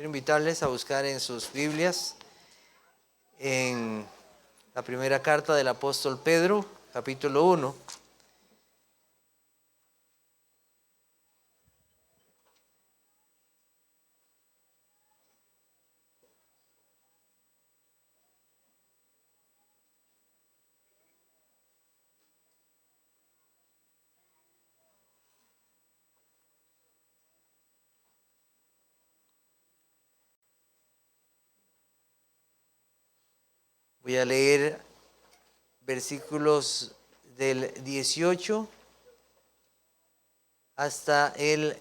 Quiero invitarles a buscar en sus Biblias, en la primera carta del apóstol Pedro, capítulo 1. Voy a leer versículos del 18 hasta el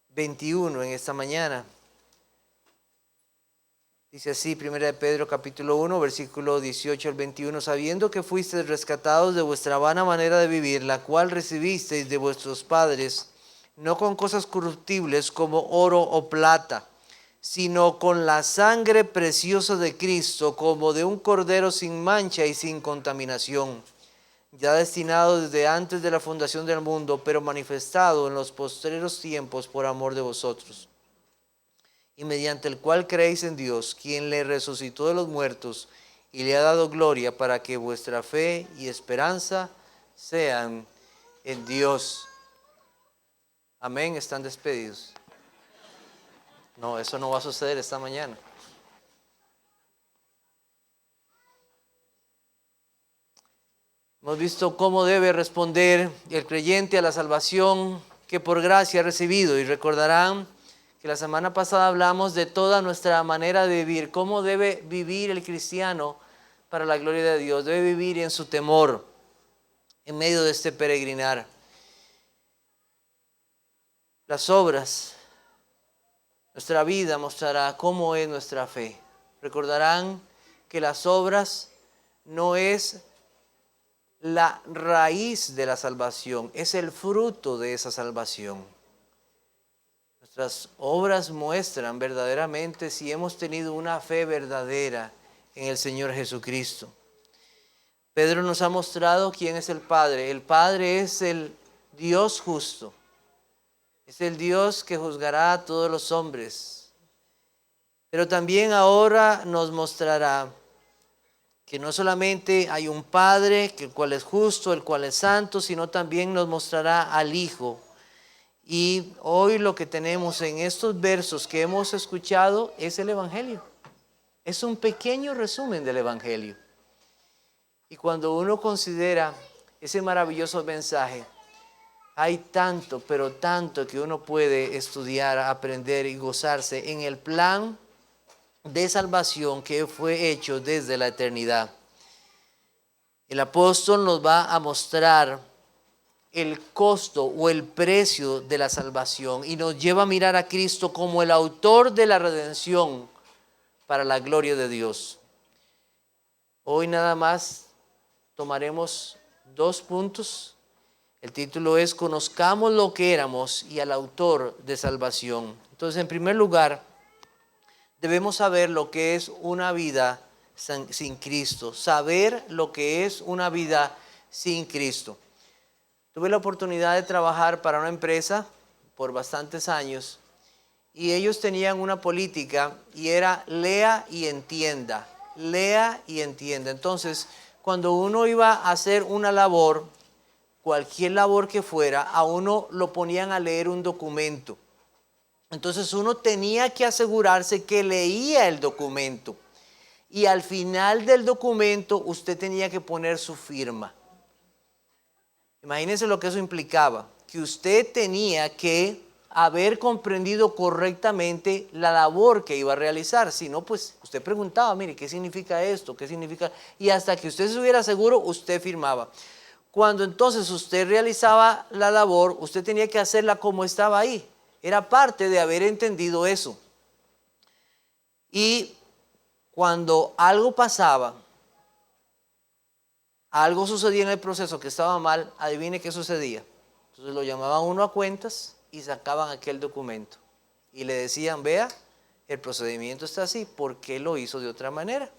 21 en esta mañana. Dice así, primera de Pedro capítulo 1, versículo 18 al 21, sabiendo que fuisteis rescatados de vuestra vana manera de vivir, la cual recibisteis de vuestros padres, no con cosas corruptibles como oro o plata, sino con la sangre preciosa de Cristo, como de un cordero sin mancha y sin contaminación, ya destinado desde antes de la fundación del mundo, pero manifestado en los postreros tiempos por amor de vosotros, y mediante el cual creéis en Dios, quien le resucitó de los muertos y le ha dado gloria, para que vuestra fe y esperanza sean en Dios. Amén, están despedidos. No, eso no va a suceder esta mañana. Hemos visto cómo debe responder el creyente a la salvación que por gracia ha recibido. Y recordarán que la semana pasada hablamos de toda nuestra manera de vivir. Cómo debe vivir el cristiano para la gloria de Dios. Debe vivir en su temor, en medio de este peregrinar. Las obras, nuestra vida mostrará cómo es nuestra fe. Recordarán que las obras no es la raíz de la salvación, es el fruto de esa salvación. Nuestras obras muestran verdaderamente si hemos tenido una fe verdadera en el Señor Jesucristo. Pedro nos ha mostrado quién es el Padre. El Padre es el Dios justo. Es el Dios que juzgará a todos los hombres. Pero también ahora nos mostrará que no solamente hay un Padre, el cual es justo, el cual es santo, sino también nos mostrará al Hijo. Y hoy lo que tenemos en estos versos que hemos escuchado es el Evangelio. Es un pequeño resumen del Evangelio. Y cuando uno considera ese maravilloso mensaje, hay tanto, pero tanto que uno puede estudiar, aprender y gozarse en el plan de salvación que fue hecho desde la eternidad. El apóstol nos va a mostrar el costo o el precio de la salvación y nos lleva a mirar a Cristo como el autor de la redención para la gloria de Dios. Hoy nada más tomaremos 2 puntos. El título es Conozcamos lo que éramos y al autor de salvación. Entonces, en primer lugar, debemos saber lo que es una vida sin Cristo. Saber lo que es una vida sin Cristo. Tuve la oportunidad de trabajar para una empresa por bastantes años y ellos tenían una política y era lea y entienda. Lea y entienda. Entonces, cuando uno iba a hacer una labor, cualquier labor que fuera, a uno lo ponían a leer un documento. Entonces uno tenía que asegurarse que leía el documento. Y al final del documento usted tenía que poner su firma. Imagínense lo que eso implicaba. Que usted tenía que haber comprendido correctamente la labor que iba a realizar. Si no, pues usted preguntaba, mire, ¿qué significa esto? ¿Qué significa? Y hasta que usted estuviera seguro, usted firmaba. Cuando entonces usted realizaba la labor, usted tenía que hacerla como estaba ahí. Era parte de haber entendido eso. Y cuando algo pasaba, algo sucedía en el proceso que estaba mal, adivine qué sucedía. Entonces lo llamaban uno a cuentas y sacaban aquel documento. Y le decían, vea, el procedimiento está así, ¿por qué lo hizo de otra manera?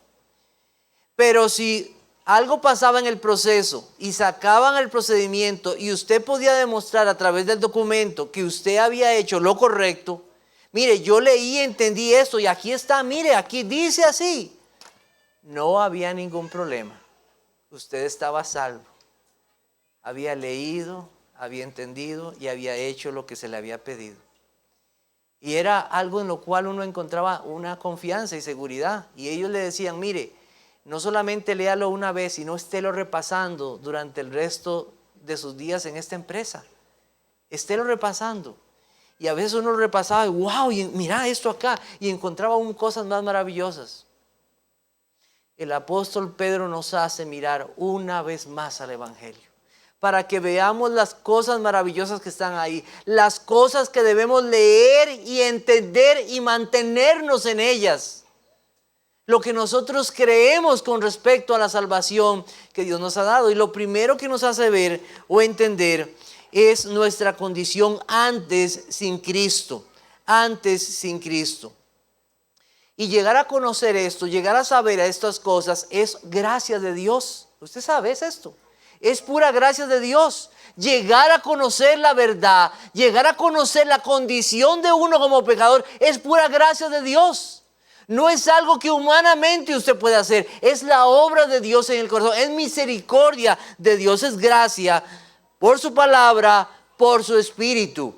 Pero si algo pasaba en el proceso y sacaban el procedimiento y usted podía demostrar a través del documento que usted había hecho lo correcto, Mire, yo leí, entendí esto y aquí está, mire, aquí dice así. No había ningún problema. Usted estaba a salvo. Había leído, había entendido y había hecho lo que se le había pedido. Y era algo en lo cual uno encontraba una confianza y seguridad. Y ellos le decían, mire, no solamente léalo una vez, sino estélo repasando durante el resto de sus días en esta empresa. Estélo repasando. Y a veces uno lo repasaba y wow, y mira esto acá. Y encontraba aún cosas más maravillosas. El apóstol Pedro nos hace mirar una vez más al Evangelio, para que veamos las cosas maravillosas que están ahí, las cosas que debemos leer y entender y mantenernos en ellas. Lo que nosotros creemos con respecto a la salvación que Dios nos ha dado. Y lo primero que nos hace ver o entender es nuestra condición antes sin Cristo. Antes sin Cristo. Y llegar a conocer esto, llegar a saber estas cosas es gracia de Dios. ¿Usted sabe esto? Es pura gracia de Dios. Llegar a conocer la verdad, llegar a conocer la condición de uno como pecador, es pura gracia de Dios. No es algo que humanamente usted puede hacer. Es la obra de Dios en el corazón. Es misericordia de Dios. Es gracia por su palabra, por su espíritu.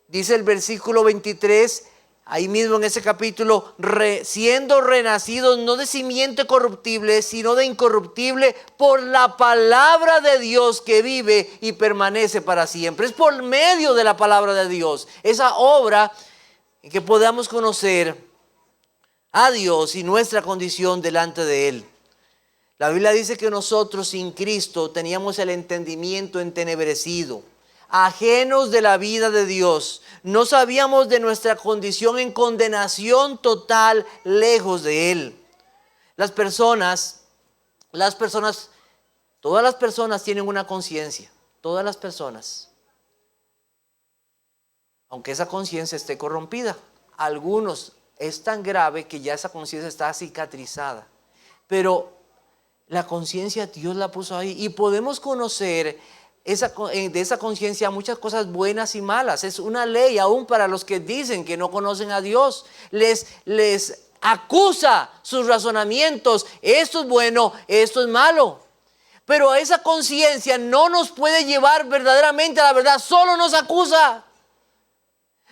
Dice el versículo 23, ahí mismo en ese capítulo, siendo renacidos no de simiente corruptible, sino de incorruptible, por la palabra de Dios que vive y permanece para siempre. Es por medio de la palabra de Dios, esa obra en que podamos conocer a Dios y nuestra condición delante de Él. La Biblia dice que nosotros sin Cristo teníamos el entendimiento entenebrecido, ajenos de la vida de Dios. No sabíamos de nuestra condición en condenación total, lejos de Él. Todas las personas tienen una conciencia. Todas las personas. Aunque esa conciencia esté corrompida. Algunos es tan grave que ya esa conciencia está cicatrizada. Pero la conciencia Dios la puso ahí. Y podemos conocer de esa conciencia muchas cosas buenas y malas. Es una ley aún para los que dicen que no conocen a Dios. Les acusa sus razonamientos. Esto es bueno, esto es malo. Pero esa conciencia no nos puede llevar verdaderamente a la verdad. Solo nos acusa.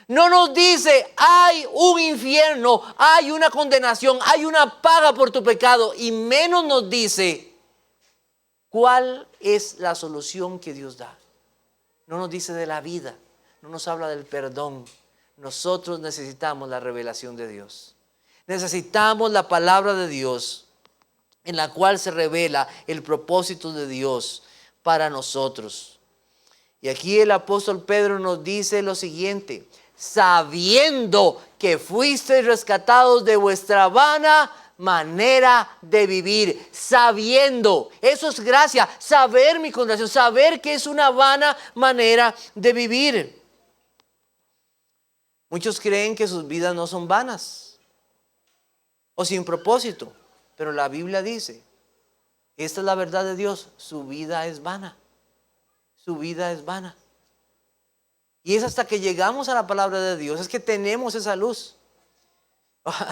No nos dice, hay un infierno, hay una condenación, hay una paga por tu pecado. Y menos nos dice cuál es la solución que Dios da. No nos dice de la vida, no nos habla del perdón. Nosotros necesitamos la revelación de Dios. Necesitamos la palabra de Dios en la cual se revela el propósito de Dios para nosotros. Y aquí el apóstol Pedro nos dice lo siguiente: sabiendo que fuisteis rescatados de vuestra vana manera de vivir. Sabiendo, eso es gracia, saber mi condición, saber que es una vana manera de vivir. Muchos creen que sus vidas no son vanas o sin propósito, pero la Biblia dice, esta es la verdad de Dios, su vida es vana, su vida es vana. Y es hasta que llegamos a la palabra de Dios, es que tenemos esa luz.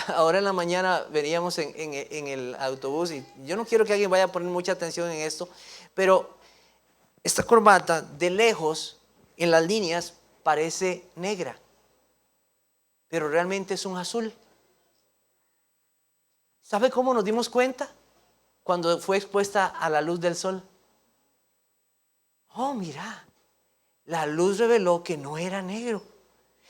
Ahora en la mañana veníamos en el autobús y yo no quiero que alguien vaya a poner mucha atención en esto, pero esta corbata de lejos en las líneas parece negra, pero realmente es un azul. ¿Sabe cómo nos dimos cuenta? Cuando fue expuesta a la luz del sol. Oh, mira. La luz reveló que no era negro.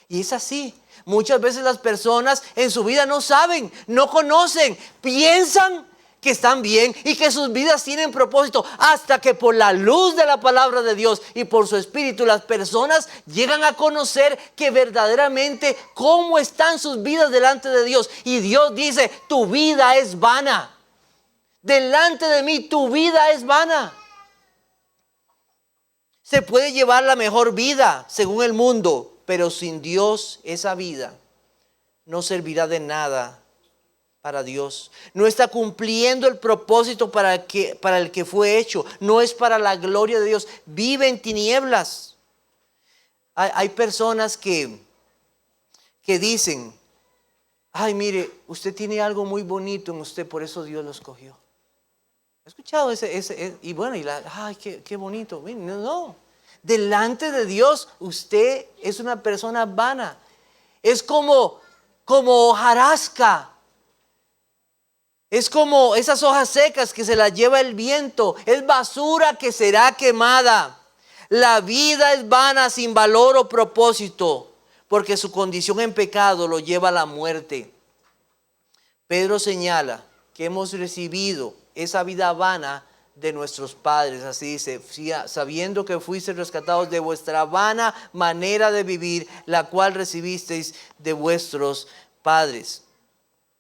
Y es así. Muchas veces las personas en su vida no saben, no conocen, piensan que están bien y que sus vidas tienen propósito, hasta que por la luz de la palabra de Dios y por su espíritu las personas llegan a conocer que verdaderamente cómo están sus vidas delante de Dios. Y Dios dice, tu vida es vana. Delante de mí tu vida es vana. Se puede llevar la mejor vida según el mundo, pero sin Dios esa vida no servirá de nada para Dios. No está cumpliendo el propósito para el que fue hecho. No es para la gloria de Dios. Vive en tinieblas. Hay personas que que dicen, ay, mire, usted tiene algo muy bonito en usted, por eso Dios lo escogió. ¿He escuchado y bueno, ay, qué bonito? No, delante de Dios usted es una persona vana. Es como hojarasca. Es como esas hojas secas que se las lleva el viento. Es basura que será quemada. La vida es vana, sin valor o propósito, porque su condición en pecado lo lleva a la muerte. Pedro señala que hemos recibido esa vida vana de nuestros padres. Así dice, sabiendo que fuisteis rescatados de vuestra vana manera de vivir, la cual recibisteis de vuestros padres.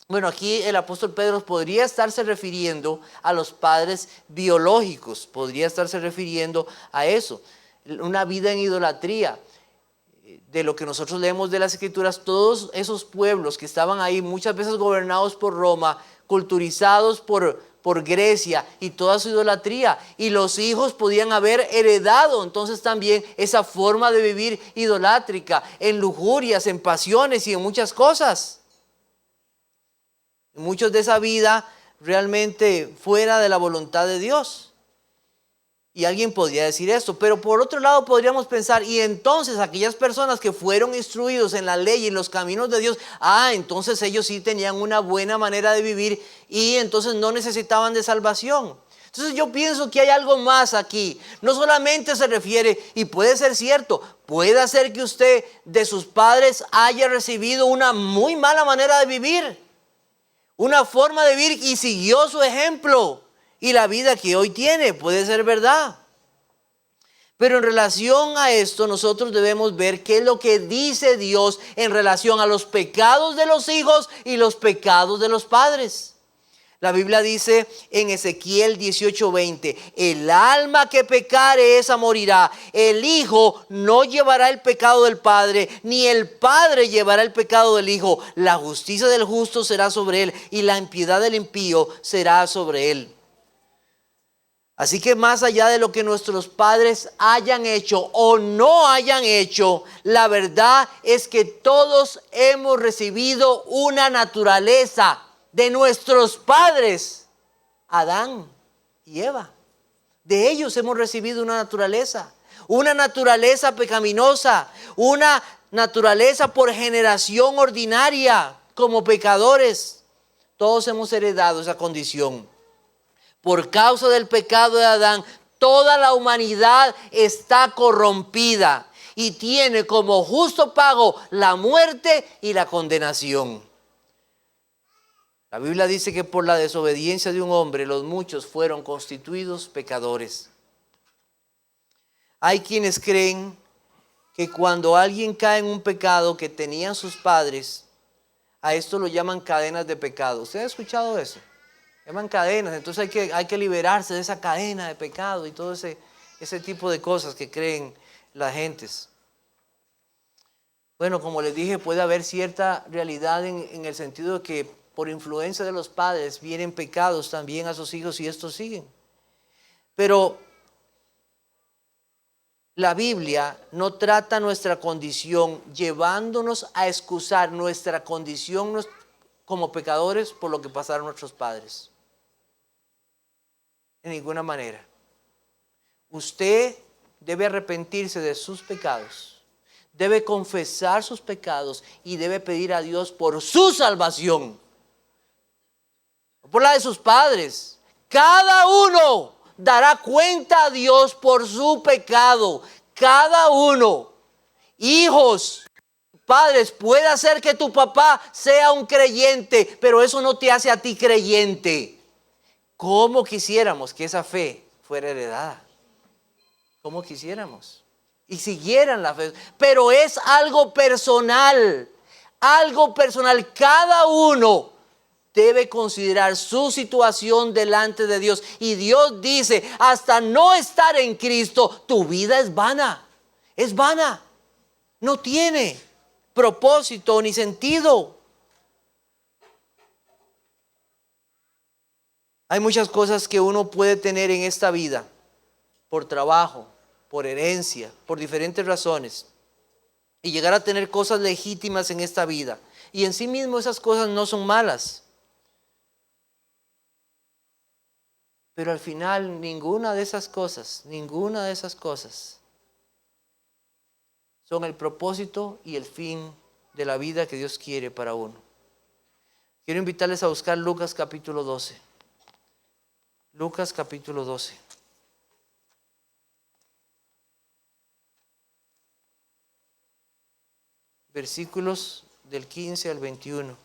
Bueno, aquí el apóstol Pedro podría estarse refiriendo a los padres biológicos, podría estarse refiriendo a eso, una vida en idolatría. De lo que nosotros leemos de las Escrituras, todos esos pueblos que estaban ahí, muchas veces gobernados por Roma, culturizados por Grecia y toda su idolatría, y los hijos podían haber heredado entonces también esa forma de vivir idolátrica, en lujurias, en pasiones y en muchas cosas. Muchos de esa vida realmente fuera de la voluntad de Dios. Y alguien podría decir esto, pero por otro lado podríamos pensar, y entonces aquellas personas que fueron instruidos en la ley y en los caminos de Dios, entonces ellos sí tenían una buena manera de vivir y entonces no necesitaban de salvación. Entonces yo pienso que hay algo más aquí. No solamente se refiere, y puede ser cierto, puede ser que usted de sus padres haya recibido una muy mala manera de vivir, una forma de vivir y siguió su ejemplo. Y la vida que hoy tiene puede ser verdad. Pero en relación a esto nosotros debemos ver qué es lo que dice Dios en relación a los pecados de los hijos y los pecados de los padres. La Biblia dice en Ezequiel 18:20, el alma que pecare esa morirá. El hijo no llevará el pecado del padre, ni el padre llevará el pecado del hijo. La justicia del justo será sobre él y la impiedad del impío será sobre él. Así que más allá de lo que nuestros padres hayan hecho o no hayan hecho, la verdad es que todos hemos recibido una naturaleza de nuestros padres, Adán y Eva. De ellos hemos recibido una naturaleza pecaminosa, una naturaleza por generación ordinaria como pecadores. Todos hemos heredado esa condición. Por causa del pecado de Adán, toda la humanidad está corrompida y tiene como justo pago la muerte y la condenación. La Biblia dice que por la desobediencia de un hombre, los muchos fueron constituidos pecadores. Hay quienes creen que cuando alguien cae en un pecado que tenían sus padres, a esto lo llaman cadenas de pecado. ¿Usted ha escuchado eso? Llaman cadenas, entonces hay que liberarse de esa cadena de pecado y todo ese tipo de cosas que creen las gentes. Bueno, como les dije, puede haber cierta realidad en el sentido de que por influencia de los padres vienen pecados también a sus hijos y estos siguen. Pero la Biblia no trata nuestra condición llevándonos a excusar nuestra condición como pecadores por lo que pasaron nuestros padres. De ninguna manera. Usted debe arrepentirse de sus pecados, debe confesar sus pecados y debe pedir a Dios por su salvación, no por la de sus padres. Cada uno dará cuenta a Dios por su pecado. Cada uno. Hijos, padres, puede ser que tu papá sea un creyente, pero eso no te hace a ti creyente. ¿Cómo quisiéramos que esa fe fuera heredada? ¿Cómo quisiéramos? Y siguieran la fe. Pero es algo personal. Algo personal. Cada uno debe considerar su situación delante de Dios. Y Dios dice, hasta no estar en Cristo, tu vida es vana. Es vana. No tiene propósito ni sentido. Hay muchas cosas que uno puede tener en esta vida, por trabajo, por herencia, por diferentes razones. y llegar a tener cosas legítimas en esta vida. Y en sí mismo esas cosas no son malas. Pero al final ninguna de esas cosas son el propósito y el fin de la vida que Dios quiere para uno. Quiero invitarles a buscar Lucas capítulo 12. Lucas capítulo 12. Versículos del 15 al 21.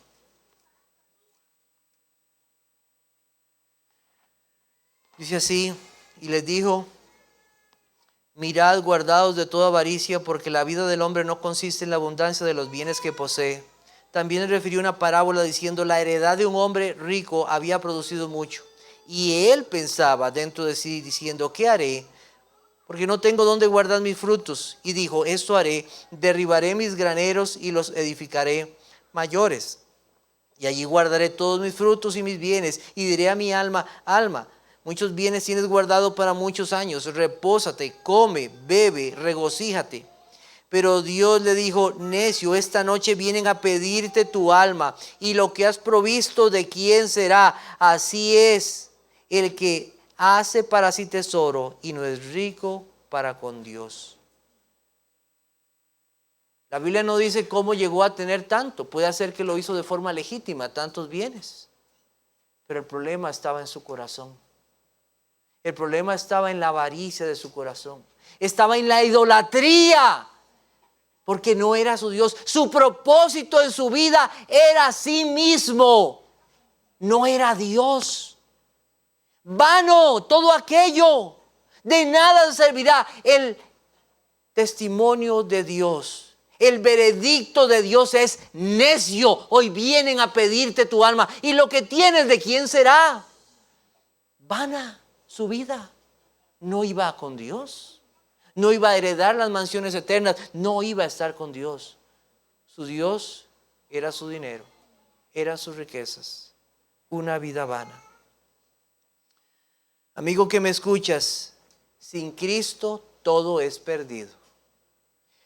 Dice así, y les dijo: mirad, guardaos de toda avaricia, porque la vida del hombre no consiste en la abundancia de los bienes que posee. También refirió una parábola diciendo: la heredad de un hombre rico había producido mucho. Y él pensaba dentro de sí, diciendo: ¿qué haré? Porque no tengo dónde guardar mis frutos. Y dijo: esto haré, derribaré mis graneros y los edificaré mayores. Y allí guardaré todos mis frutos y mis bienes. Y diré a mi alma: alma, muchos bienes tienes guardado para muchos años. Repósate, come, bebe, regocíjate. Pero Dios le dijo: necio, esta noche vienen a pedirte tu alma, y lo que has provisto, ¿de quién será? Así es el que hace para sí tesoro y no es rico para con Dios. La Biblia no dice cómo llegó a tener tanto. Puede ser que lo hizo de forma legítima, tantos bienes. Pero el problema estaba en su corazón. El problema estaba en la avaricia de su corazón. Estaba en la idolatría, porque no era su Dios. Su propósito en su vida era sí mismo. No era Dios. Vano todo aquello. De nada servirá el testimonio de Dios. El veredicto de Dios es: necio, hoy vienen a pedirte tu alma. Y lo que tienes, ¿de quién será? Vana su vida. No iba con Dios. No iba a heredar las mansiones eternas. No iba a estar con Dios. Su Dios era su dinero, eran sus riquezas. Una vida vana. Amigo que me escuchas, sin Cristo todo es perdido.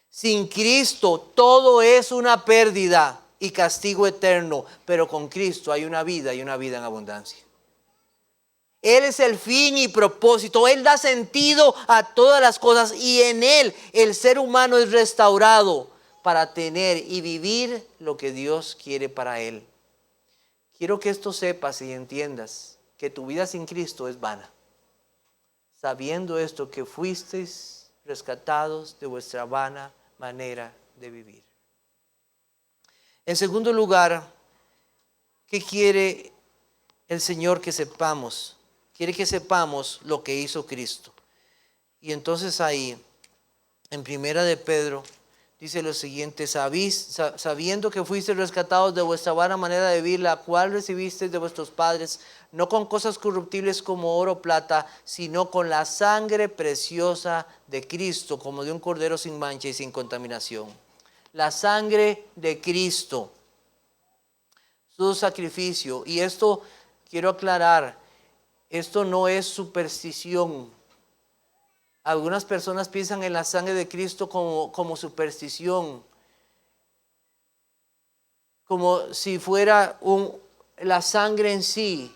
Sin Cristo todo es una pérdida y castigo eterno, pero con Cristo hay una vida y una vida en abundancia. Él es el fin y propósito. Él da sentido a todas las cosas, y en Él el ser humano es restaurado para tener y vivir lo que Dios quiere para él. Quiero que esto sepas y entiendas que tu vida sin Cristo es vana. Sabiendo esto, que fuisteis rescatados de vuestra vana manera de vivir. En segundo lugar, ¿qué quiere el Señor que sepamos? Quiere que sepamos lo que hizo Cristo. Y entonces ahí, en Primera de Pedro, dice lo siguiente: sabiendo que fuisteis rescatados de vuestra vana manera de vivir, la cual recibisteis de vuestros padres, no con cosas corruptibles como oro o plata, sino con la sangre preciosa de Cristo, como de un cordero sin mancha y sin contaminación. La sangre de Cristo, su sacrificio. Y esto quiero aclarar, esto no es superstición. Algunas personas piensan en la sangre de Cristo como superstición, como si fuera la sangre en sí.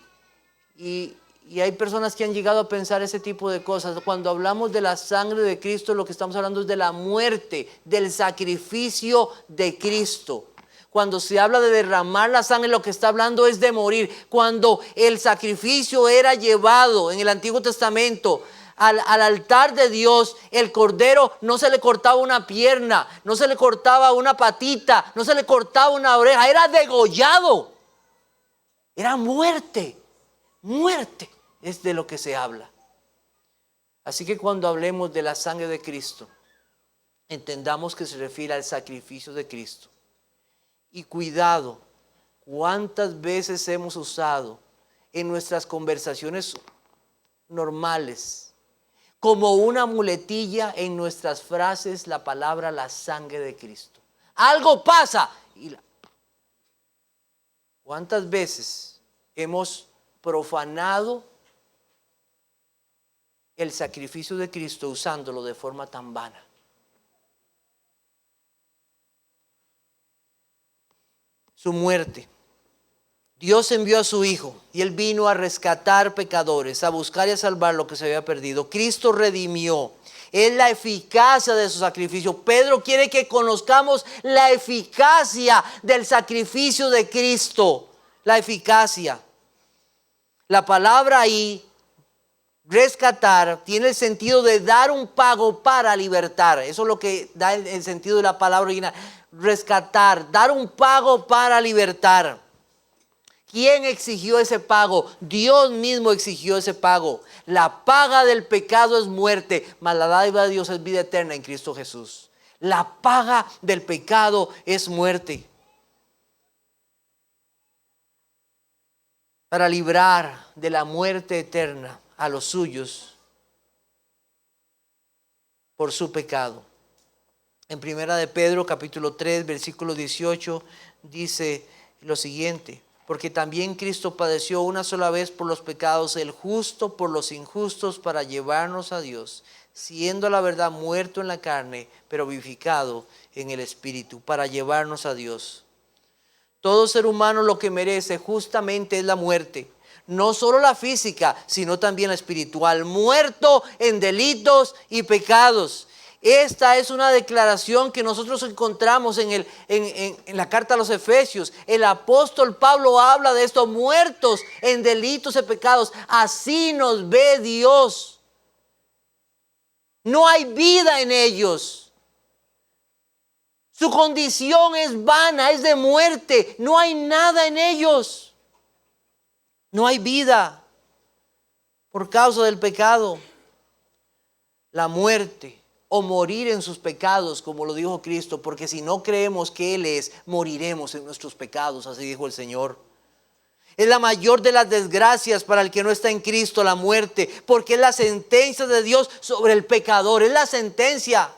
Y hay personas que han llegado a pensar ese tipo de cosas. Cuando hablamos de la sangre de Cristo, lo que estamos hablando es de la muerte, del sacrificio de Cristo. Cuando se habla de derramar la sangre, lo que está hablando es de morir. Cuando el sacrificio era llevado en el Antiguo Testamento al altar de Dios, el cordero no se le cortaba una pierna, no se le cortaba una patita, no se le cortaba una oreja, era degollado. Era muerte. Muerte es de lo que se habla. Así que cuando hablemos de la sangre de Cristo, entendamos que se refiere al sacrificio de Cristo. Y cuidado, cuántas veces hemos usado en nuestras conversaciones normales como una muletilla en nuestras frases la palabra la sangre de Cristo. Algo pasa. ¿Cuántas veces hemos profanado el sacrificio de Cristo usándolo de forma tan vana? su muerte. Dios envió a su Hijo y Él vino a rescatar pecadores, a buscar y a salvar lo que se había perdido. Cristo redimió. Es la eficacia de su sacrificio. Pedro quiere que conozcamos la eficacia del sacrificio de Cristo. La eficacia. La palabra ahí, rescatar, tiene el sentido de dar un pago para libertar. Eso es lo que da el sentido de la palabra original. Rescatar, dar un pago para libertar. ¿Quién exigió ese pago? Dios mismo exigió ese pago. La paga del pecado es muerte, mas la dádiva de Dios es vida eterna en Cristo Jesús. La paga del pecado es muerte. Para librar de la muerte eterna a los suyos por su pecado. En Primera de Pedro, capítulo 3, versículo 18, dice lo siguiente: porque también Cristo padeció una sola vez por los pecados, el justo por los injustos, para llevarnos a Dios, siendo a la verdad muerto en la carne, pero vivificado en el Espíritu, para llevarnos a Dios. Todo ser humano lo que merece justamente es la muerte. No solo la física, sino también la espiritual. Muerto en delitos y pecados. Esta es una declaración que nosotros encontramos en la carta a los Efesios. El apóstol Pablo habla de esto: muertos en delitos y pecados. Así nos ve Dios. No hay vida en ellos. Su condición es vana, es de muerte. No hay nada en ellos. No hay vida por causa del pecado. La muerte o morir en sus pecados, como lo dijo Cristo, porque si no creemos que Él es, moriremos en nuestros pecados, así dijo el Señor. Es la mayor de las desgracias para el que no está en Cristo, la muerte, porque es la sentencia de Dios sobre el pecador, es la sentencia.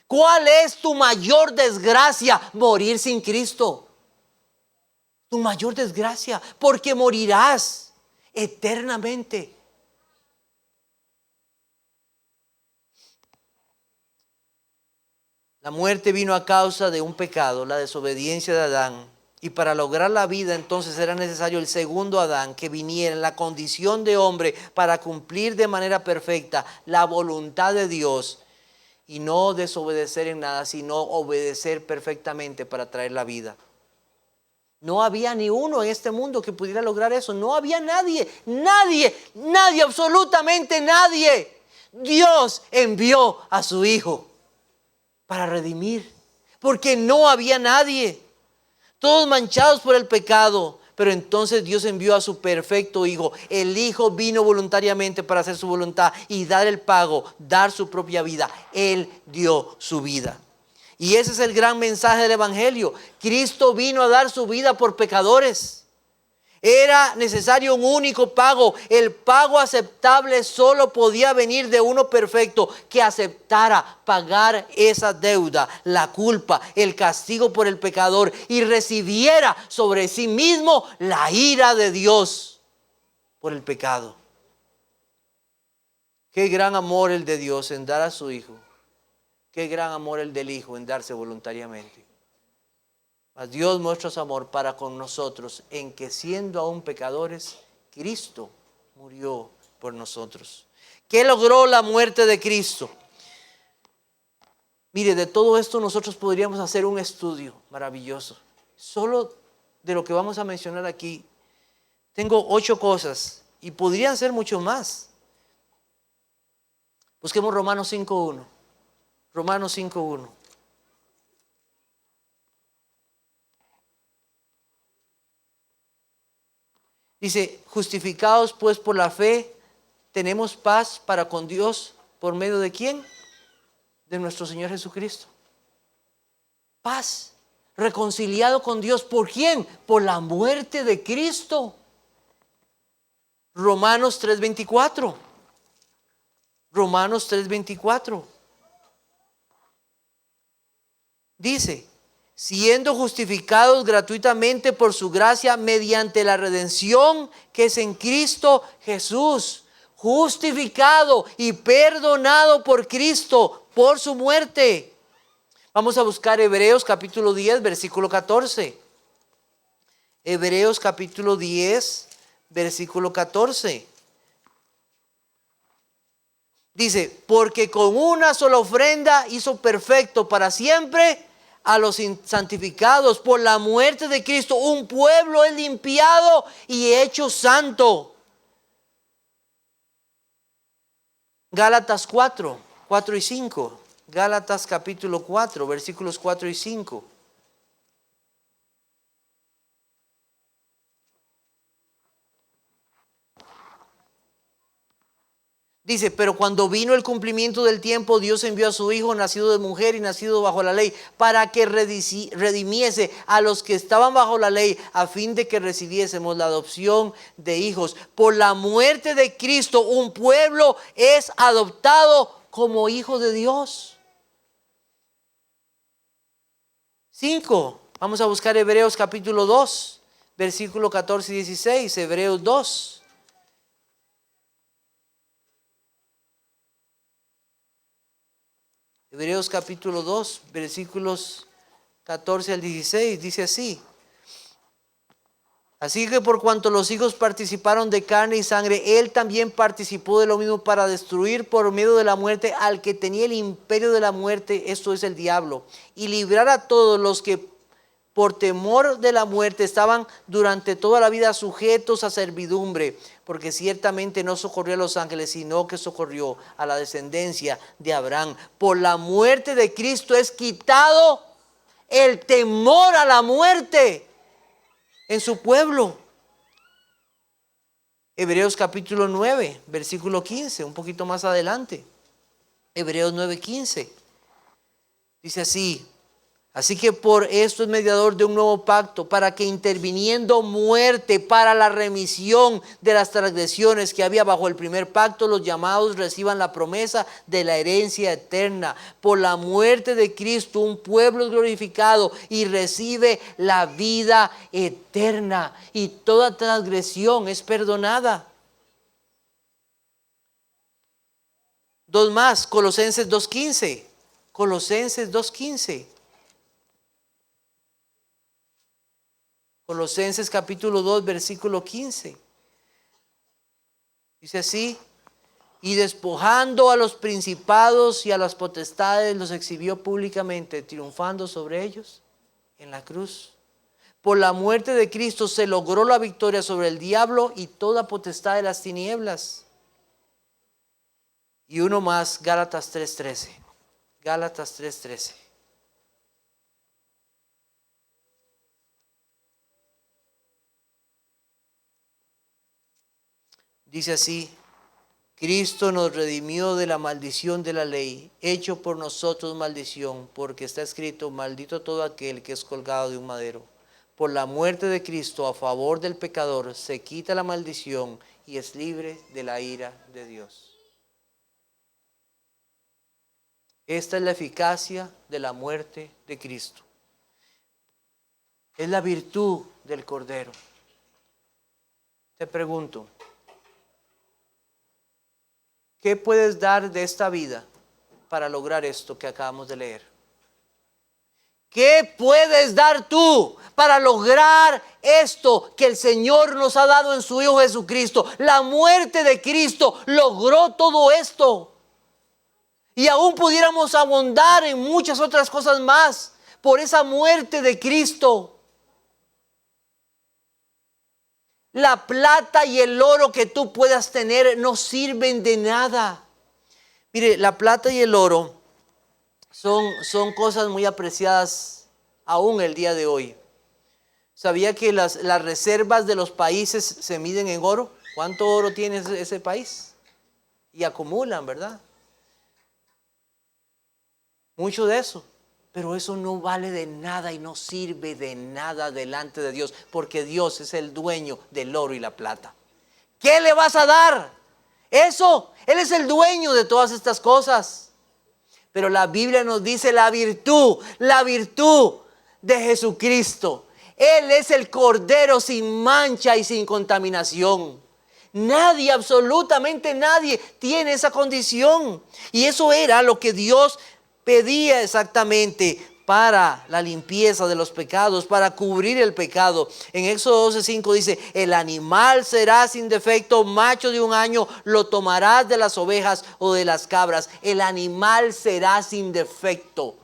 ¿Cuál es tu mayor desgracia? Morir sin Cristo. Tu mayor desgracia, porque morirás eternamente. La muerte vino a causa de un pecado, la desobediencia de Adán. Y para lograr la vida entonces era necesario el segundo Adán, que viniera en la condición de hombre para cumplir de manera perfecta la voluntad de Dios. Y no desobedecer en nada, sino obedecer perfectamente para traer la vida. No había ni uno en este mundo que pudiera lograr eso. No había nadie, absolutamente nadie. Dios envió a su Hijo para redimir, porque no había nadie. Todos manchados por el pecado. Pero entonces Dios envió a su perfecto Hijo. El Hijo vino voluntariamente para hacer su voluntad y dar el pago, dar su propia vida. Él dio su vida. Y ese es el gran mensaje del Evangelio. Cristo vino a dar su vida por pecadores. Era necesario un único pago. El pago aceptable solo podía venir de uno perfecto que aceptara pagar esa deuda, la culpa, el castigo por el pecador y recibiera sobre sí mismo la ira de Dios por el pecado. Qué gran amor el de Dios en dar a su Hijo. Qué gran amor el del Hijo en darse voluntariamente. Mas Dios muestra su amor para con nosotros en que, siendo aún pecadores, Cristo murió por nosotros. ¿Qué logró la muerte de Cristo? Mire, de todo esto nosotros podríamos hacer un estudio maravilloso. Solo de lo que vamos a mencionar aquí, tengo 8 cosas y podrían ser mucho más. Busquemos Romanos 5.1. Romanos 5.1. Dice: justificados pues por la fe, tenemos paz para con Dios. ¿Por medio de quién? De nuestro Señor Jesucristo. Paz. Reconciliado con Dios. ¿Por quién? Por la muerte de Cristo. Romanos 3.24. Romanos 3.24. Dice: siendo justificados gratuitamente por su gracia mediante la redención que es en Cristo Jesús. Justificado y perdonado por Cristo, por su muerte. Vamos a buscar Hebreos capítulo 10, versículo 14. Hebreos capítulo 10, versículo 14. Dice, porque con una sola ofrenda hizo perfecto para siempre a los santificados. Por la muerte de Cristo un pueblo es limpiado y hecho santo. Gálatas 4, 4 y 5. Gálatas capítulo 4, versículos 4 y 5. Dice, pero cuando vino el cumplimiento del tiempo, Dios envió a su Hijo, nacido de mujer y nacido bajo la ley, para que redimiese a los que estaban bajo la ley, a fin de que recibiésemos la adopción de hijos. Por la muerte de Cristo, un pueblo es adoptado como hijo de Dios. 5. Vamos a buscar Hebreos capítulo 2, versículo 14 y 16. Hebreos 2. Hebreos capítulo 2, versículos 14 al 16, dice así. Así que por cuanto los hijos participaron de carne y sangre, él también participó de lo mismo para destruir por medio de la muerte al que tenía el imperio de la muerte, esto es el diablo, y librar a todos los que por temor de la muerte estaban durante toda la vida sujetos a servidumbre, porque ciertamente no socorrió a los ángeles, sino que socorrió a la descendencia de Abraham. Por la muerte de Cristo es quitado el temor a la muerte en su pueblo. Hebreos capítulo 9, versículo 15, un poquito más adelante. Hebreos 9, 15. Dice así. Así que por esto es mediador de un nuevo pacto, para que interviniendo muerte para la remisión de las transgresiones que había bajo el primer pacto, los llamados reciban la promesa de la herencia eterna. Por la muerte de Cristo un pueblo es glorificado y recibe la vida eterna, y toda transgresión es perdonada. Dos más, Colosenses 2:15. Colosenses 2:15. Colosenses capítulo 2, versículo 15. Dice así, y despojando a los principados y a las potestades, los exhibió públicamente, triunfando sobre ellos en la cruz. Por la muerte de Cristo se logró la victoria sobre el diablo y toda potestad de las tinieblas. Y uno más, Gálatas 3:13. Gálatas 3:13. Dice así, Cristo nos redimió de la maldición de la ley, hecho por nosotros maldición, porque está escrito, maldito todo aquel que es colgado de un madero. Por la muerte de Cristo a favor del pecador se quita la maldición y es libre de la ira de Dios. Esta es la eficacia de la muerte de Cristo. Es la virtud del Cordero. Te pregunto, ¿qué puedes dar de esta vida para lograr esto que acabamos de leer? ¿Qué puedes dar tú para lograr esto que el Señor nos ha dado en su Hijo Jesucristo? La muerte de Cristo logró todo esto. Y aún pudiéramos abundar en muchas otras cosas más por esa muerte de Cristo. La plata y el oro que tú puedas tener no sirven de nada. Mire, la plata y el oro son cosas muy apreciadas aún el día de hoy. ¿Sabía que las reservas de los países se miden en oro? ¿Cuánto oro tiene ese país? Y acumulan, ¿verdad? Mucho de eso. Pero eso no vale de nada y no sirve de nada delante de Dios, porque Dios es el dueño del oro y la plata. ¿Qué le vas a dar? Eso, Él es el dueño de todas estas cosas. Pero la Biblia nos dice la virtud de Jesucristo. Él es el Cordero sin mancha y sin contaminación. Nadie, absolutamente nadie, tiene esa condición. Y eso era lo que Dios pedía exactamente para la limpieza de los pecados, para cubrir el pecado. En Éxodo 12:5 dice, el animal será sin defecto, macho de 1 año, lo tomarás de las ovejas o de las cabras. El animal será sin defecto.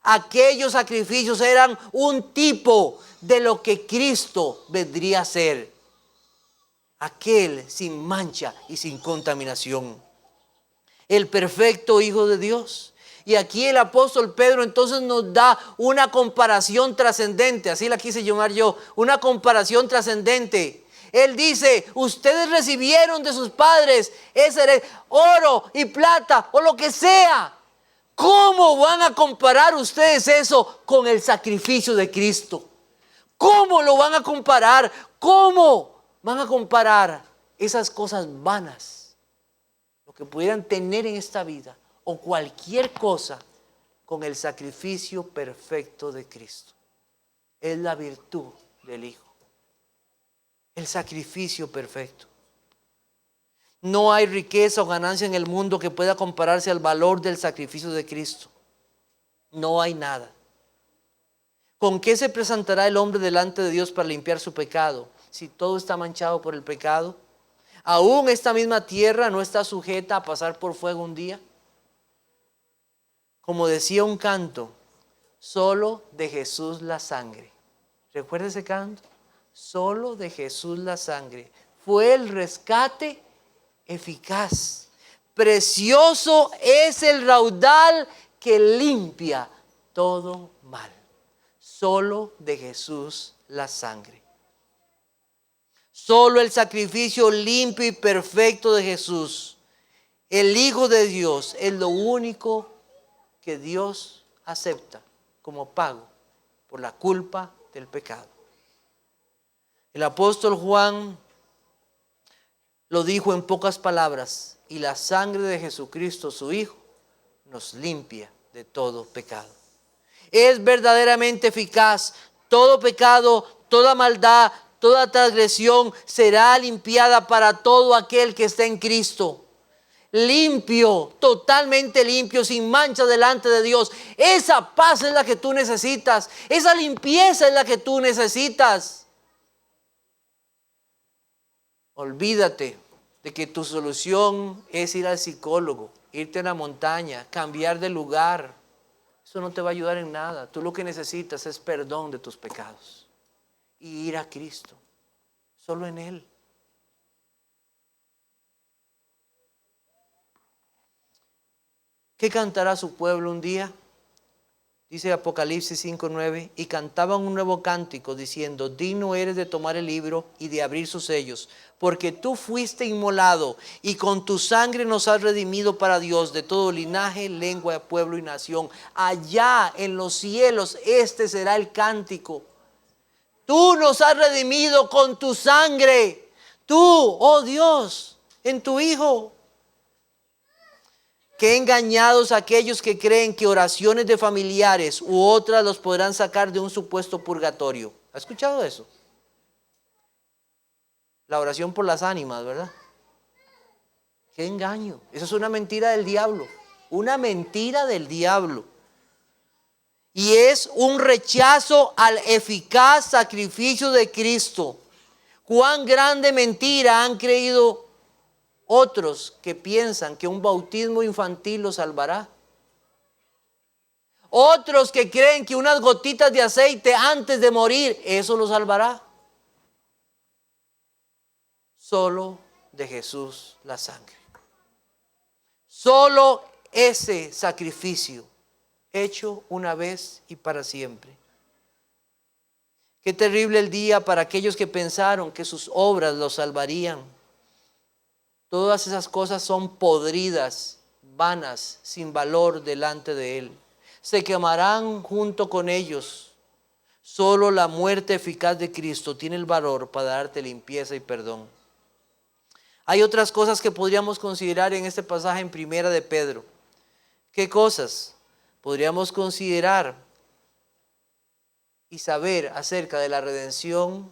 Aquellos sacrificios eran un tipo de lo que Cristo vendría a ser. Aquel sin mancha y sin contaminación. El perfecto Hijo de Dios. Y aquí el apóstol Pedro entonces nos da una comparación trascendente, así la quise llamar yo, una comparación trascendente. Él dice, ustedes recibieron de sus padres ese oro y plata o lo que sea. ¿Cómo van a comparar ustedes eso con el sacrificio de Cristo? ¿Cómo lo van a comparar? ¿Cómo van a comparar esas cosas vanas, lo que pudieran tener en esta vida o cualquier cosa, con el sacrificio perfecto de Cristo? Es la virtud del Hijo, el sacrificio perfecto. No hay riqueza o ganancia en el mundo que pueda compararse al valor del sacrificio de Cristo. No hay nada. ¿Con qué se presentará el hombre delante de Dios para limpiar su pecado? Si todo está manchado por el pecado. ¿Aún esta misma tierra no está sujeta a pasar por fuego un día? Como decía un canto, solo de Jesús la sangre. ¿Recuerda ese canto? Solo de Jesús la sangre. Fue el rescate eficaz. Precioso es el raudal que limpia todo mal. Solo de Jesús la sangre. Solo el sacrificio limpio y perfecto de Jesús, el Hijo de Dios, es lo único que Dios acepta como pago por la culpa del pecado. El apóstol Juan lo dijo en pocas palabras, y la sangre de Jesucristo, su Hijo, nos limpia de todo pecado. Es verdaderamente eficaz. Todo pecado, toda maldad, toda transgresión será limpiada para todo aquel que está en Cristo. Limpio, totalmente limpio, sin mancha delante de Dios. Esa paz es la que tú necesitas. Esa limpieza es la que tú necesitas. Olvídate de que tu solución es ir al psicólogo, irte a la montaña, cambiar de lugar. Eso no te va a ayudar en nada. Tú lo que necesitas es perdón de tus pecados y ir a Cristo, solo en Él. ¿Qué cantará su pueblo un día? Dice Apocalipsis 5:9, y cantaban un nuevo cántico diciendo, digno eres de tomar el libro y de abrir sus sellos, porque tú fuiste inmolado y con tu sangre nos has redimido para Dios de todo linaje, lengua, pueblo y nación. Allá en los cielos este será el cántico. Tú nos has redimido con tu sangre. Tú, oh Dios, en tu Hijo. Qué engañados aquellos que creen que oraciones de familiares u otras los podrán sacar de un supuesto purgatorio. ¿Ha escuchado eso? La oración por las ánimas, ¿verdad? Qué engaño. Eso es una mentira del diablo. Una mentira del diablo. Y es un rechazo al eficaz sacrificio de Cristo. Cuán grande mentira han creído otros que piensan que un bautismo infantil los salvará. Otros que creen que unas gotitas de aceite antes de morir, eso los salvará. Solo de Jesús la sangre. Solo ese sacrificio hecho una vez y para siempre. Qué terrible el día para aquellos que pensaron que sus obras los salvarían. Todas esas cosas son podridas, vanas, sin valor delante de Él. Se quemarán junto con ellos. Solo la muerte eficaz de Cristo tiene el valor para darte limpieza y perdón. Hay otras cosas que podríamos considerar en este pasaje en Primera de Pedro. ¿Qué cosas podríamos considerar y saber acerca de la redención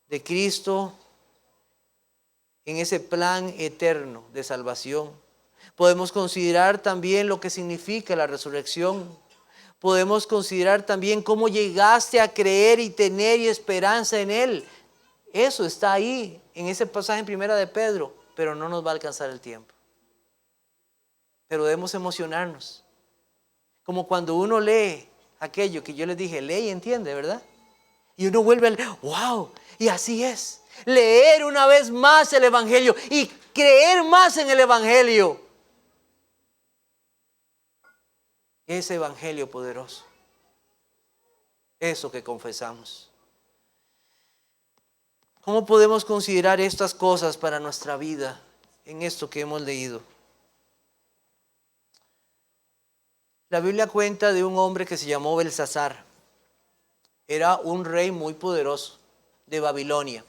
de Cristo en ese plan eterno de salvación? Podemos considerar también lo que significa la resurrección. Podemos considerar también cómo llegaste a creer y tener esperanza en Él. Eso está ahí en ese pasaje en Primera de Pedro, pero no nos va a alcanzar el tiempo. Pero debemos emocionarnos. Como cuando uno lee aquello que yo les dije, lee y entiende, ¿verdad? Y uno vuelve a leer, wow, y así es. Leer una vez más el Evangelio y creer más en el Evangelio. Ese Evangelio poderoso. Eso que confesamos. ¿Cómo podemos considerar estas cosas para nuestra vida en esto que hemos leído? La Biblia cuenta de un hombre que se llamó Belsasar. Era un rey muy poderoso de Babilonia.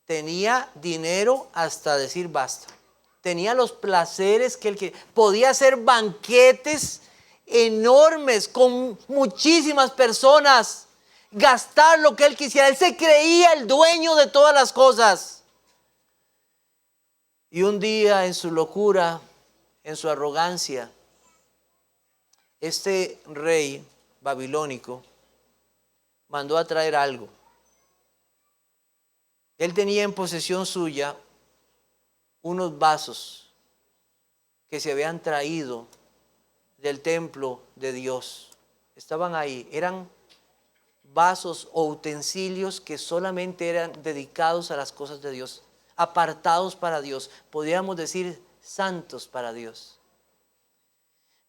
Tenía dinero hasta decir basta. Tenía los placeres que él quería. Podía hacer banquetes enormes con muchísimas personas. Gastar lo que él quisiera. Él se creía el dueño de todas las cosas. Y un día en su locura, en su arrogancia, este rey babilónico mandó a traer algo. Él tenía en posesión suya unos vasos que se habían traído del templo de Dios. Estaban ahí, eran vasos o utensilios que solamente eran dedicados a las cosas de Dios, apartados para Dios, podríamos decir santos para Dios.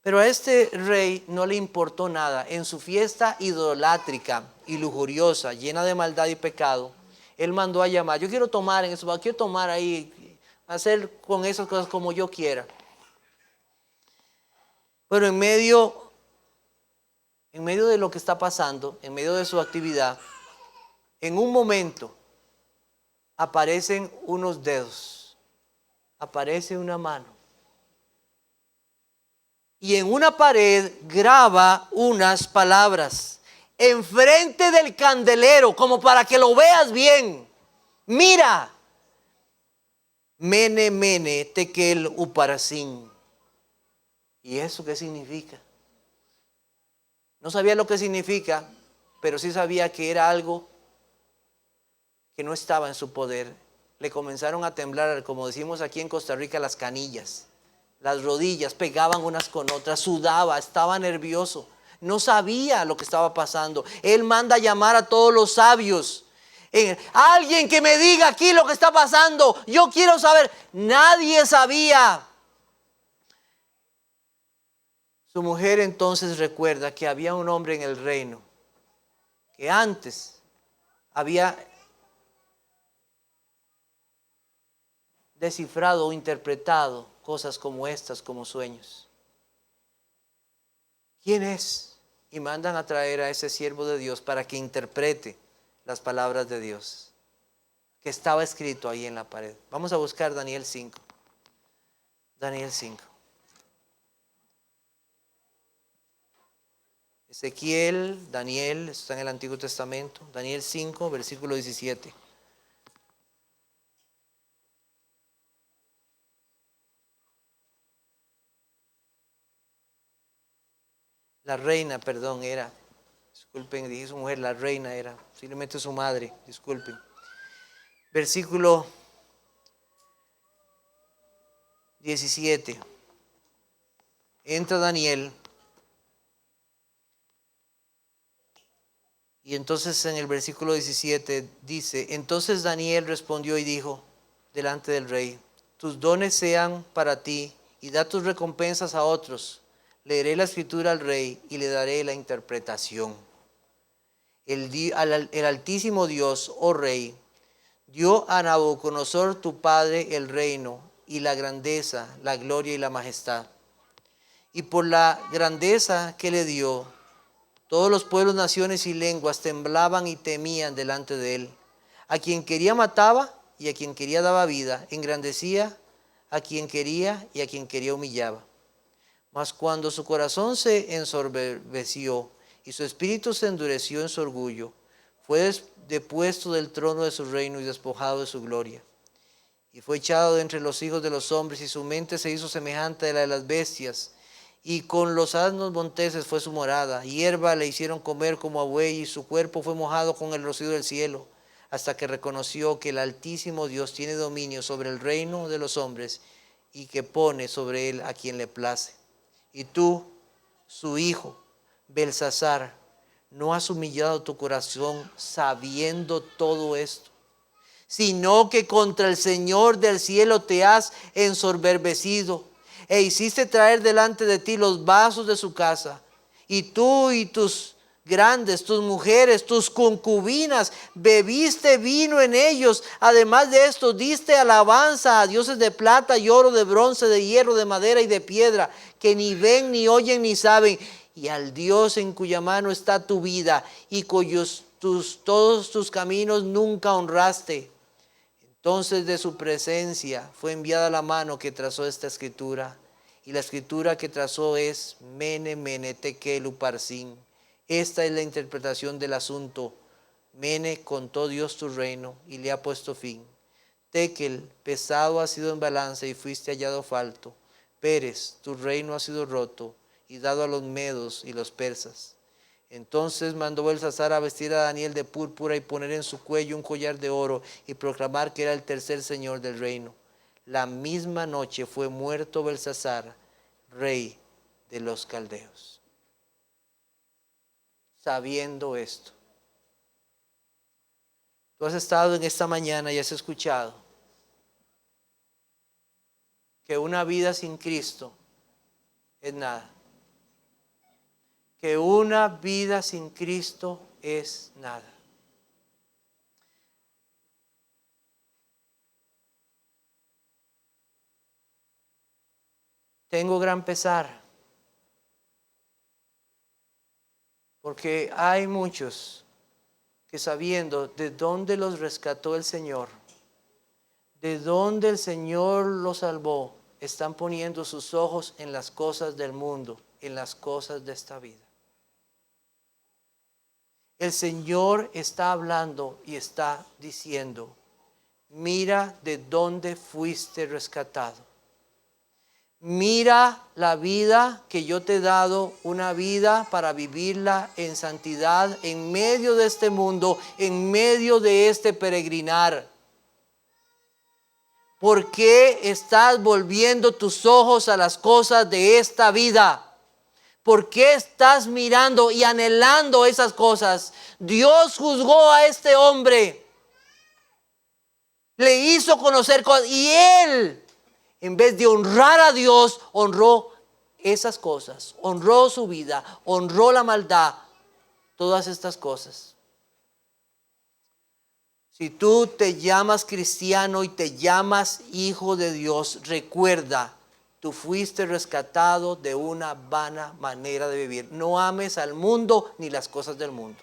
Pero a este rey no le importó nada. En su fiesta idolátrica y lujuriosa, llena de maldad y pecado, él mandó a llamar. Yo quiero tomar en eso, quiero tomar ahí, hacer con esas cosas como yo quiera. Pero en medio de lo que está pasando, en medio de su actividad, en un momento aparecen unos dedos, aparece una mano. Y en una pared graba unas palabras enfrente del candelero, como para que lo veas bien. Mira, Mene, Mene, Tekel, Upharsin. ¿Y eso qué significa? No sabía lo que significa, pero sí sabía que era algo que no estaba en su poder. Le comenzaron a temblar, como decimos aquí en Costa Rica, las canillas. Las rodillas pegaban unas con otras, sudaba, estaba nervioso. No sabía lo que estaba pasando. Él manda a llamar a todos los sabios. Alguien que me diga aquí lo que está pasando. Yo quiero saber. Nadie sabía. Su mujer entonces recuerda que había un hombre en el reino que antes había descifrado o interpretado cosas como estas, como sueños. ¿Quién es? Y mandan a traer a ese siervo de Dios para que interprete las palabras de Dios que estaba escrito ahí en la pared. Vamos a buscar Daniel 5. Daniel 5. Ezequiel, Daniel, esto está en el Antiguo Testamento. Daniel 5, versículo 17. La reina, perdón, era, disculpen, dije su mujer, la reina era, simplemente su madre, disculpen. Versículo 17. Entra Daniel. Y entonces en el versículo 17 dice, entonces Daniel respondió y dijo delante del rey, tus dones sean para ti y da tus recompensas a otros. Leeré la escritura al rey y le daré la interpretación. El Altísimo Dios, oh rey, dio a Nabucodonosor tu padre el reino y la grandeza, la gloria y la majestad. Y por la grandeza que le dio, todos los pueblos, naciones y lenguas temblaban y temían delante de él. A quien quería mataba y a quien quería daba vida. Engrandecía a quien quería y a quien quería humillaba. Mas cuando su corazón se ensorbeció y su espíritu se endureció en su orgullo, fue depuesto del trono de su reino y despojado de su gloria. Y fue echado de entre los hijos de los hombres y su mente se hizo semejante a la de las bestias y con los asnos monteses fue su morada. Hierba le hicieron comer como a buey, y su cuerpo fue mojado con el rocío del cielo, hasta que reconoció que el Altísimo Dios tiene dominio sobre el reino de los hombres, y que pone sobre él a quien le place. Y tú, su hijo, Belsasar, ¿no has humillado tu corazón sabiendo todo esto? Sino que contra el Señor del cielo te has ensoberbecido, e hiciste traer delante de ti los vasos de su casa, y tú y tus grandes, tus mujeres, tus concubinas, bebiste vino en ellos. Además de esto, diste alabanza a dioses de plata y oro, de bronce, de hierro, de madera y de piedra, que ni ven, ni oyen, ni saben, y al Dios en cuya mano está tu vida, y todos tus caminos nunca honraste. Entonces de su presencia fue enviada la mano que trazó esta escritura, y la escritura que trazó es Mene, Mene, Tekel, Uparsin. Esta es la interpretación del asunto. Mene, contó Dios tu reino y le ha puesto fin. Tekel, pesado has sido en balanza y fuiste hallado falto. Peres, tu reino ha sido roto y dado a los medos y los persas. Entonces mandó Belsasar a vestir a Daniel de púrpura y poner en su cuello un collar de oro y proclamar que era el tercer señor del reino. La misma noche fue muerto Belsasar, rey de los caldeos. Sabiendo esto, tú has estado en esta mañana y has escuchado que una vida sin Cristo es nada. Que una vida sin Cristo es nada. Tengo gran pesar, porque hay muchos que, sabiendo de dónde los rescató el Señor, de dónde el Señor los salvó, están poniendo sus ojos en las cosas del mundo, en las cosas de esta vida. El Señor está hablando y está diciendo: mira de dónde fuiste rescatado. Mira la vida que yo te he dado, una vida para vivirla en santidad en medio de este mundo, en medio de este peregrinar. ¿Por qué estás volviendo tus ojos a las cosas de esta vida? ¿Por qué estás mirando y anhelando esas cosas? Dios juzgó a este hombre, le hizo conocer cosas, y él, en vez de honrar a Dios, honró esas cosas, honró su vida, honró la maldad, todas estas cosas. Si tú te llamas cristiano y te llamas hijo de Dios, recuerda, tú fuiste rescatado de una vana manera de vivir. No ames al mundo ni las cosas del mundo.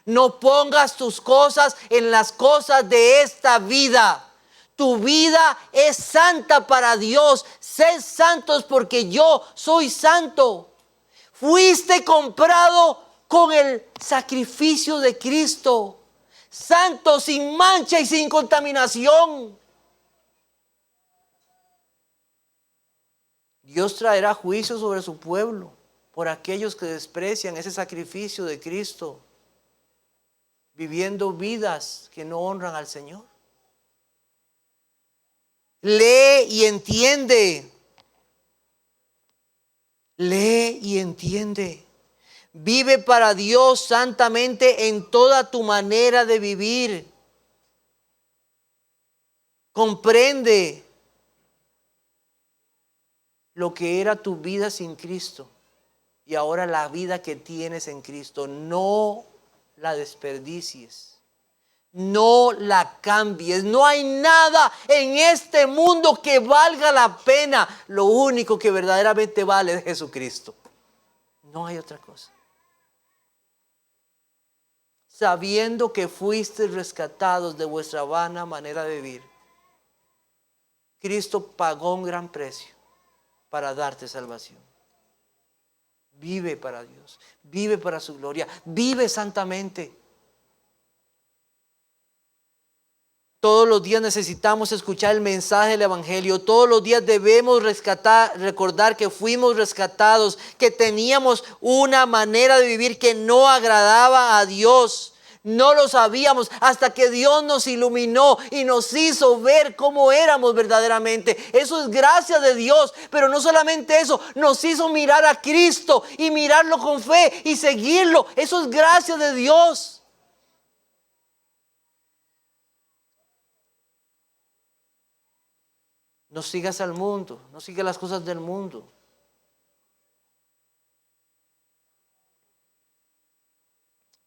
No pongas tus cosas en las cosas de esta vida. Tu vida es santa para Dios. Sed santos porque yo soy santo. Fuiste comprado con el sacrificio de Cristo. Santo, sin mancha y sin contaminación. Dios traerá juicio sobre su pueblo por aquellos que desprecian ese sacrificio de Cristo, viviendo vidas que no honran al Señor. Lee y entiende. Lee y entiende. Vive para Dios santamente en toda tu manera de vivir. Comprende lo que era tu vida sin Cristo y ahora la vida que tienes en Cristo. No la desperdicies. No la cambies. No hay nada en este mundo que valga la pena. Lo único que verdaderamente vale es Jesucristo. No hay otra cosa. Sabiendo que fuiste rescatados de vuestra vana manera de vivir, Cristo pagó un gran precio para darte salvación. Vive para Dios, vive para su gloria, vive santamente. Todos los días necesitamos escuchar el mensaje del Evangelio. Todos los días debemos recordar que fuimos rescatados, que teníamos una manera de vivir que no agradaba a Dios. No lo sabíamos hasta que Dios nos iluminó y nos hizo ver cómo éramos verdaderamente. Eso es gracia de Dios, pero no solamente eso, nos hizo mirar a Cristo y mirarlo con fe y seguirlo. Eso es gracia de Dios. No sigas al mundo, no sigas las cosas del mundo.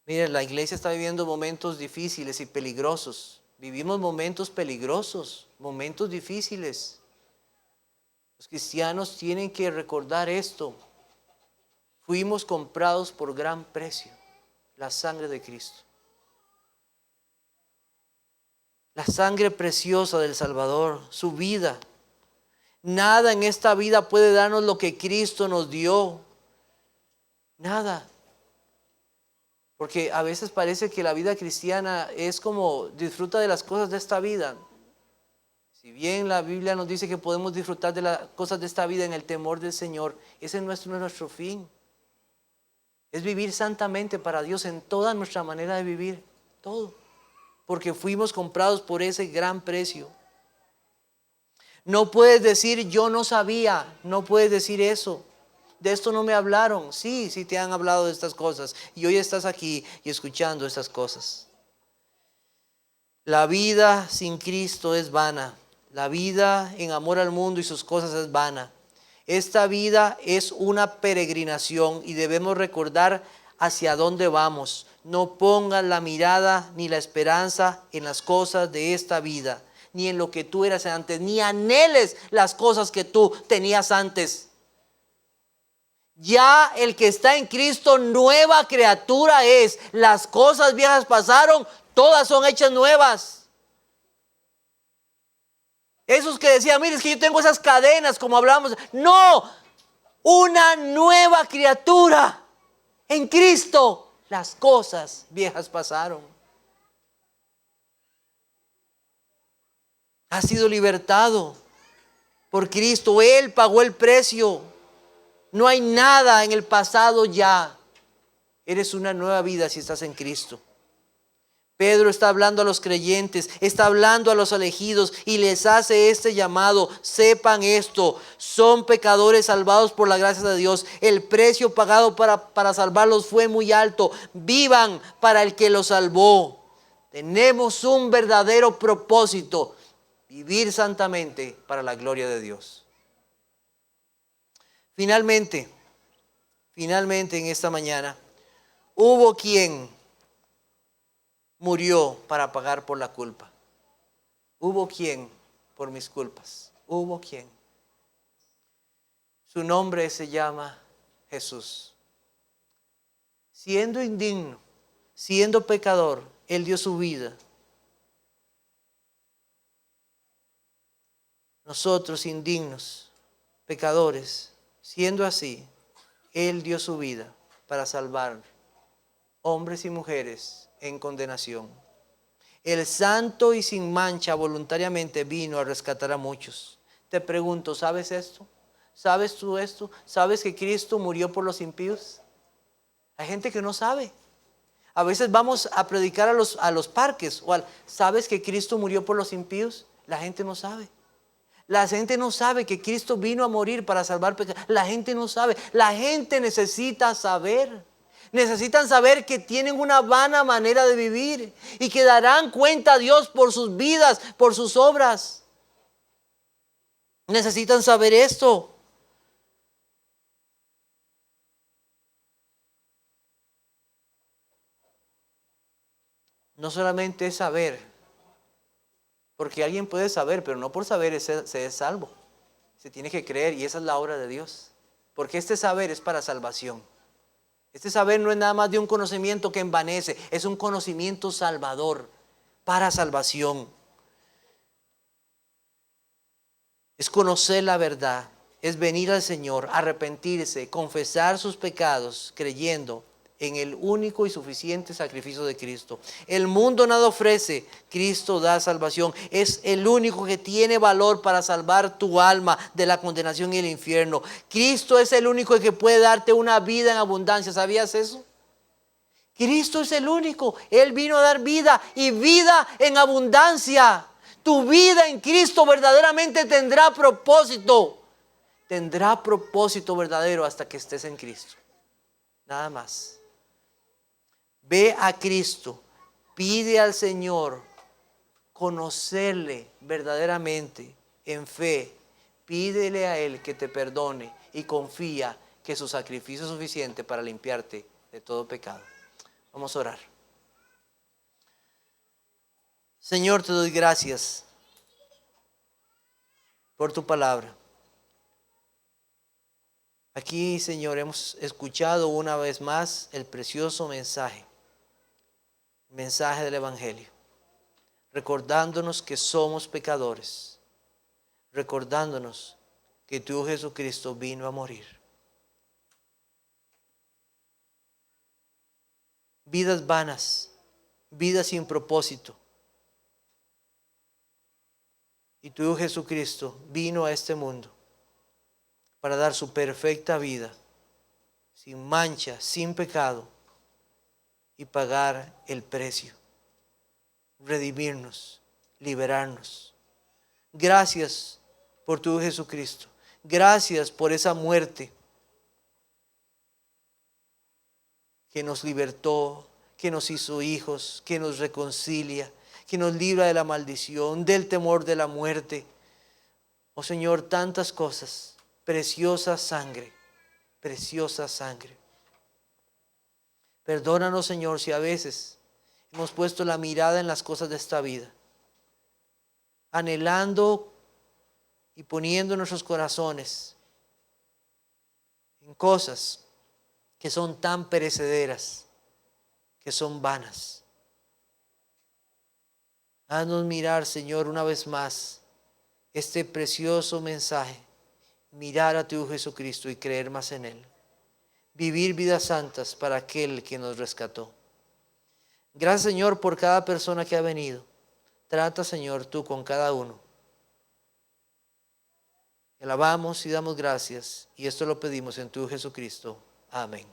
Mire, la iglesia está viviendo momentos difíciles y peligrosos. Vivimos momentos peligrosos, momentos difíciles. Los cristianos tienen que recordar esto. Fuimos comprados por gran precio, la sangre de Cristo. La sangre preciosa del Salvador, su vida. Nada en esta vida puede darnos lo que Cristo nos dio. Nada. Porque a veces parece que la vida cristiana es como disfruta de las cosas de esta vida. Si bien la Biblia nos dice que podemos disfrutar de las cosas de esta vida en el temor del Señor, ese no es nuestro fin. Es vivir santamente para Dios en toda nuestra manera de vivir. Todo. Porque fuimos comprados por ese gran precio. No puedes decir yo no sabía. No puedes decir eso. De esto no me hablaron. Sí, sí te han hablado de estas cosas. Y hoy estás aquí y escuchando estas cosas. La vida sin Cristo es vana. La vida en amor al mundo y sus cosas es vana. Esta vida es una peregrinación y debemos recordar hacia dónde vamos. No pongas la mirada ni la esperanza en las cosas de esta vida, ni en lo que tú eras antes, ni anheles las cosas que tú tenías antes. Ya el que está en Cristo, nueva criatura es. Las cosas viejas pasaron, todas son hechas nuevas. Esos que decían, mire, es que yo tengo esas cadenas, como hablamos. No, una nueva criatura en Cristo. Las cosas viejas pasaron. Ha sido libertado por Cristo. Él pagó el precio. No hay nada en el pasado ya. Eres una nueva vida si estás en Cristo. Pedro está hablando a los creyentes, está hablando a los elegidos y les hace este llamado. Sepan esto, son pecadores salvados por la gracia de Dios. El precio pagado para salvarlos fue muy alto. Vivan para el que los salvó. Tenemos un verdadero propósito, vivir santamente para la gloria de Dios. Finalmente en esta mañana, hubo quien murió para pagar por la culpa. Hubo quien por mis culpas. Hubo quien. Su nombre se llama Jesús. Siendo indigno, siendo pecador, Él dio su vida. Nosotros indignos, pecadores, siendo así, Él dio su vida para salvar hombres y mujeres en condenación. El santo y sin mancha voluntariamente vino a rescatar a muchos. Te pregunto, ¿sabes esto? ¿Sabes tú esto? ¿Sabes que Cristo murió por los impíos? Hay gente que no sabe. A veces vamos a predicar a los parques. ¿Sabes que Cristo murió por los impíos? La gente no sabe. La gente no sabe que Cristo vino a morir para salvar pecadores. La gente no sabe. La gente necesita saber. Necesitan saber que tienen una vana manera de vivir y que darán cuenta a Dios por sus vidas, por sus obras. Necesitan saber esto. No solamente es saber, porque alguien puede saber, pero no por saber se es salvo. Se tiene que creer y esa es la obra de Dios. Porque este saber es para salvación. Este saber no es nada más de un conocimiento que envanece, es un conocimiento salvador para salvación. Es conocer la verdad, es venir al Señor, arrepentirse, confesar sus pecados, creyendo en el único y suficiente sacrificio de Cristo. El mundo nada ofrece, Cristo da salvación. Es el único que tiene valor para salvar tu alma de la condenación y el infierno. Cristo es el único que puede darte una vida en abundancia. ¿Sabías eso? Cristo es el único. Él vino a dar vida y vida en abundancia. Tu vida en Cristo verdaderamente tendrá propósito. Tendrá propósito verdadero hasta que estés en Cristo. Nada más. Ve a Cristo, pide al Señor conocerle verdaderamente en fe. Pídele a Él que te perdone y confía que su sacrificio es suficiente para limpiarte de todo pecado. Vamos a orar. Señor, te doy gracias por tu palabra. Aquí, Señor, hemos escuchado una vez más el precioso mensaje del Evangelio, recordándonos que somos pecadores, recordándonos que tú, Jesucristo, vino a morir. Vidas vanas, vidas sin propósito. Y tú, Jesucristo, vino a este mundo para dar su perfecta vida, sin mancha, sin pecado, y pagar el precio, redimirnos, liberarnos. Gracias por tu Jesucristo. Gracias por esa muerte que nos libertó, que nos hizo hijos, que nos reconcilia, que nos libra de la maldición, del temor de la muerte. Oh Señor, tantas cosas. Preciosa sangre, preciosa sangre. Perdónanos, Señor, si a veces hemos puesto la mirada en las cosas de esta vida, anhelando y poniendo nuestros corazones en cosas que son tan perecederas, que son vanas. Haznos mirar, Señor, una vez más este precioso mensaje, mirar a tu Jesucristo y creer más en Él. Vivir vidas santas para aquel que nos rescató. Gracias, Señor, por cada persona que ha venido. Trata, Señor, tú con cada uno. Alabamos y damos gracias, y esto lo pedimos en tu Jesucristo. Amén.